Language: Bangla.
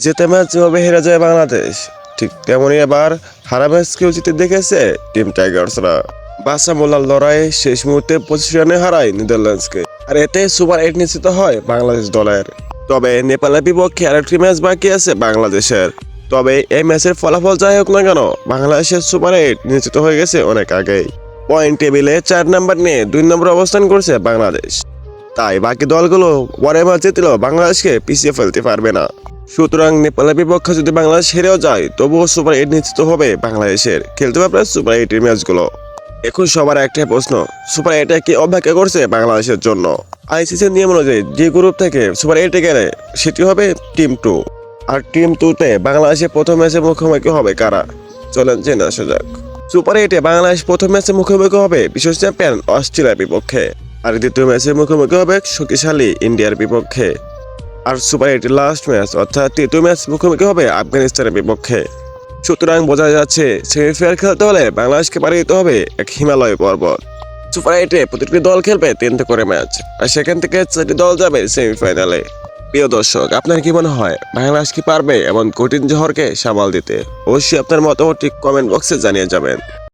যেতে ম্যাচ যেভাবে হেরে যায় বাংলাদেশ, ঠিক তেমনই এবার হারা ম্যাচকেও জিতে দেখেছে টিম টাইগার্সরা। বাসা মোল্লার লড়াই শেষ মুহূর্তে 25 রানে হারায় নেদারল্যান্ডসকে, আর এতে সুপার 8 নিশ্চিত হয় বাংলাদেশ দলের। তবে নেপালের বিপক্ষে আরেকটি ম্যাচ বাকি আছে বাংলাদেশের। তবে এই ম্যাচের ফলাফল যাই হোক না কেন, বাংলাদেশের সুপার 8 নিশ্চিত হয়ে গেছে অনেক আগেই। পয়েন্ট টেবিলে 4 নম্বর নিয়ে 2 নম্বর অবস্থান করছে বাংলাদেশ। তাই বাকি দলগুলো পরের ম্যাচ জিতলেও বাংলাদেশকে পিছিয়ে ফেলতে পারবে না। সুতরাং নেপালের বিপক্ষে যদি বাংলাদেশ হেরেও যায়, তবুও সুপার 8 নিশ্চিত হবে বাংলাদেশের। খেলতে পারবে সুপার 8 এর ম্যাচগুলো। এখন সবার একটাই প্রশ্ন, সুপার 8 কি অপেক্ষা করছে বাংলাদেশের জন্য? আইসিসির নিয়ম অনুযায়ী যে গ্রুপ থেকে সুপার 8 গেলে সেটি হবে টিম 2। আর টিম 2-তে বাংলাদেশের প্রথম ম্যাচে মুখোমুখি হবে কারা? চলেন জেনে আসা যাক। সুপার 8-এ বাংলাদেশ প্রথম ম্যাচে মুখোমুখি হবে বিশ্ব চ্যাম্পিয়ন অস্ট্রেলিয়ার বিপক্ষে, আর দ্বিতীয় ম্যাচে মুখোমুখি হবে শক্তিশালী ইন্ডিয়ার বিপক্ষে। আর সুপার 8-এর লাস্ট ম্যাচ অর্থাৎ তৃতীয় ম্যাচ মুখোমুখি হবে আফগানিস্তানের বিপক্ষে। সুতরাং বোঝা যাচ্ছে সেমিফাইনাল খেলতে হলে বাংলাদেশকে পাড়ি দিতে হবে এক হিমালয় পর্বত। সুপার 8-এ প্রতিটি দল খেলবে 3টা করে ম্যাচ, আর সেখান থেকে 4টি দল যাবে সেমিফাইনালে। প্রিয় দর্শক, আপনার কি মনে হয় বাংলাদেশ কি পারবে এমন কঠিন ঝড়কে সামাল দিতে? অবশ্যই আপনার মতামতটি কমেন্ট বক্সে জানিয়ে যাবেন।